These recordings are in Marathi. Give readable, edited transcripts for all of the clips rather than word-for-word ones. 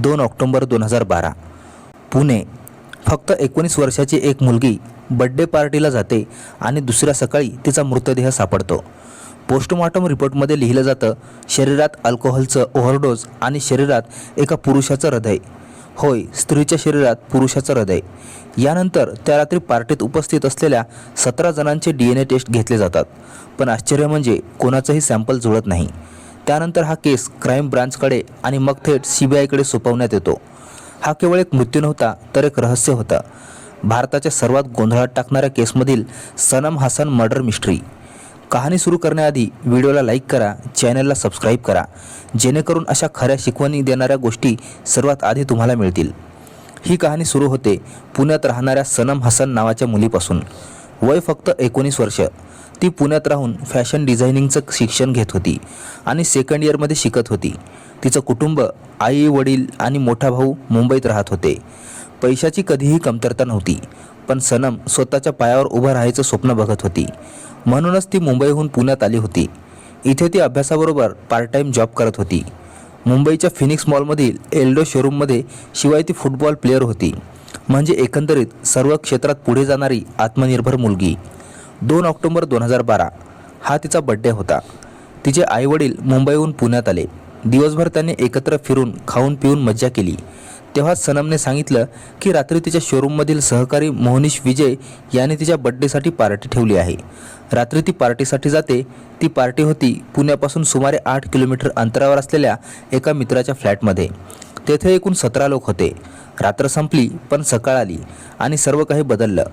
2 ऑक्टोबर 2012 पुणे। फक्त 19 वर्षाची एक मुलगी बर्थडे पार्टीला जाते आणि दुसऱ्या सकाळी तिचा मृतदेह सापडतो। पोस्टमॉर्टम रिपोर्टमध्ये लिहिलं जातं, शरीरात अल्कोहोलचं ओव्हरडोस आणि शरीरात एका पुरुषाचं हृदय। होय, स्त्रीच्या शरीरात पुरुषाचं हृदय। यानंतर त्या रात्री पार्टीत उपस्थित असलेल्या 17 जणांचे DNA टेस्ट घेतले जातात, पण आश्चर्य म्हणजे कोणाचंही सॅम्पल जुळत नाही। त्यानंतर हा केस क्राईम ब्रांचकडे आणि मग थेट CBIकडे सोपवण्यात येतो। हा केवळ एक मृत्यू नव्हता, तर एक रहस्य होता, भारताच्या सर्वात गोंधळात टाकणाऱ्या केसमधील सनम हसन मर्डर मिस्ट्री। कहाणी सुरू करण्याआधी व्हिडिओला लाईक करा, चॅनलला सबस्क्राईब करा, जेणेकरून अशा खऱ्या शिकवणी देणाऱ्या गोष्टी सर्वात आधी तुम्हाला मिळतील। ही कहाणी सुरू होते पुण्यात राहणाऱ्या सनम हसन नावाच्या मुलीपासून। वय फक्त 19 वर्ष। ती पुण्यात राहून फॅशन डिझायनिंगचं शिक्षण घेत होती आणि सेकंड इयरमध्ये शिकत होती। तिचं कुटुंब, आई वडील आणि मोठा भाऊ मुंबईत राहत होते। पैशाची कधीही कमतरता नव्हती, पण सनम स्वतःच्या पायावर उभं राहायचं स्वप्न बघत होती। म्हणूनच ती मुंबईहून पुण्यात आली होती। इथे ती अभ्यासाबरोबर पार्ट टाईम जॉब करत होती। मुंबईच्या फिनिक्स मॉलमधील एल्डो शोरूममध्ये, शिवाय ती फुटबॉल प्लेयर होती। म्हणजे एकंदरीत सर्व क्षेत्रात पुढे जाणारी आत्मनिर्भर मुलगी। 2 ऑक्टोबर 2012 हा तिचा बर्थडे होता। तिचे आईवडील मुंबईहून पुण्यात आले। दिवसभर त्यांनी एकत्र फिरून खाऊन पिऊन मज्जा केली। तेव्हाच सनमने सांगितलं की रात्री तिच्या शोरूममधील सहकारी मोहनीश विजय याने तिच्या बर्थडेसाठी पार्टी ठेवली आहे। रात्री ती पार्टीसाठी जाते। ती पार्टी होती पुण्यापासून सुमारे 8 किलोमीटर अंतरावर असलेल्या एका मित्राच्या फ्लॅटमध्ये। तेथे एकूण 17 लोक होते। रात्र संपली, पण सकाळ आली आणि सर्व काही बदललं।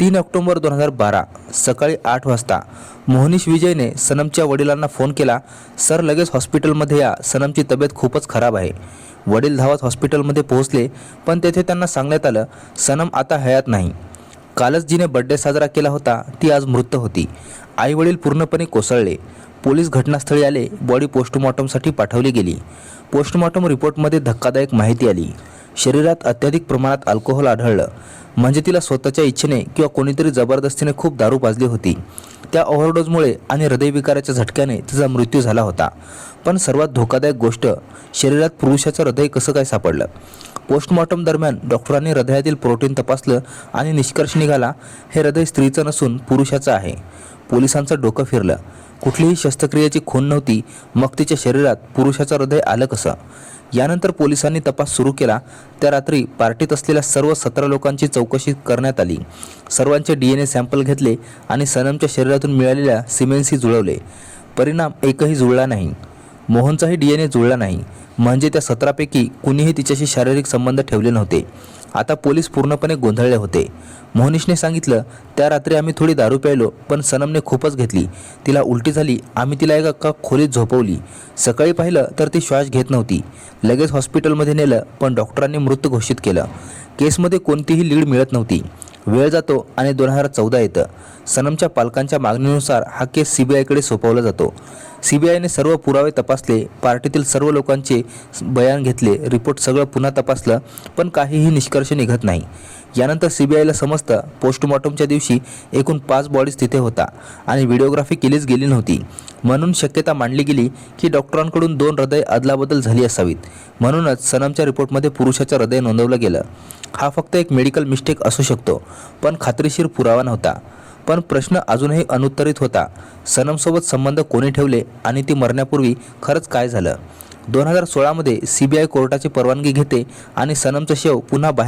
3 ऑक्टोबर 2012 सकाळी 8 वाजता मोहनीश विजयने सनमच्या वडिलांना फोन केला, सर लगेच हॉस्पिटलमध्ये या, सनमची तब्येत खूपच खराब आहे। वडील धावत हॉस्पिटलमध्ये पोहोचले, पण तेथे त्यांना सांगण्यात आलं, सनम आता हयात नाही। कालच जिने बर्थडे साजरा केला होता ती आज मृत होती। आई वडील पूर्णपणे कोसळले। पोलीस घटनास्थळी आले। बॉडी पोस्टमॉर्टमसाठी पाठवली गेली। पोस्टमॉर्टम रिपोर्टमध्ये धक्कादायक माहिती आली। शरीरात अत्याधिक प्रमाणात अल्कोहोल आढळलं। म्हणजे तिला स्वतःच्या इच्छेने किंवा कोणीतरी जबरदस्तीने खूप दारू पाजली होती। त्या ओव्हरडोजमुळे आणि हृदयविकाराच्या झटक्याने तिचा मृत्यू झाला होता। पण सर्वात धोकादायक गोष्ट, शरीरात पुरुषाचं हृदय कसं काय सापडलं? पोस्टमॉर्टम दरम्यान डॉक्टरांनी हृदयातील प्रोटीन तपासलं आणि निष्कर्ष निघाला, हे हृदय स्त्रीचं नसून पुरुषाचं आहे। पोलिसांचं डोकं फिरलं। कुठलीही शस्त्रक्रियेची खूण नव्हती, मग तिच्या शरीरात पुरुषाचं हृदय आलं कसं? यानंतर पोलिसांनी तपास सुरू केला। त्या रात्री पार्टीत असलेल्या सर्व 17 लोकांची चौकशी करण्यात आली। सर्वांचे DNA सॅम्पल घेतले आणि सनमच्या शरीरातून मिळालेल्या सिमेन्सशी जुळवले। परिणाम एकही जुळला नाही। मोहनचाही DNA जुळला नाही। म्हणजे त्या 17 पैकी कुणीही तिच्याशी शारीरिक संबंध ठेवले नव्हते। आता पोलीस पूर्णपणे गोंधळले होते। मोहनीशने सांगितलं, त्या रात्री आम्ही थोडी दारू प्यायलो, पण सनमने खूपच घेतली। तिला उलटी झाली। आम्ही तिला एका खोलीत झोपवली। सकाळी पाहिलं तर ती श्वास घेत नव्हती। लगेच हॉस्पिटलमध्ये नेलं, पण डॉक्टरांनी मृत घोषित केलं। केसमध्ये कोणतीही लीड मिळत नव्हती। वेळ जातो आणि 2014 येतं। सनमच्या पालकांच्या मागणीनुसार हा केस CBIकडे सोपवला जातो। CBIने सर्व पुरावे तपासले, पार्टीतील सर्व लोकांचे बयान घेतले, रिपोर्ट सगळं पुन्हा तपासलं, पण काहीही निष्कर्ष निघत नाही। यानंतर CBIला समजतं, पोस्टमॉर्टमच्या दिवशी एकूण 5 बॉडीज तिथे होता आणि व्हिडिओग्राफी केलीच गेली नव्हती। म्हणून शक्यता मांडली गेली की डॉक्टरांकडून 2 हृदय अदलाबदल झाली असावीत। म्हणूनच सनमच्या रिपोर्टमध्ये पुरुषाचं हृदय नोंदवलं गेलं। हा फक्त एक मेडिकल मिस्टेक असू शकतो, पण खात्रीशीर पुरावा नव्हता। पण प्रश्न अजूनही अनुत्तरित होता, सनमसोबत संबंध कोणी ठेवले आणि ती मरण्यापूर्वी खरंच काय झालं? 2016 मध्ये CBI कोर्टाची परवानगी घेते आणि सनमचं शव पुन्हा बाहेर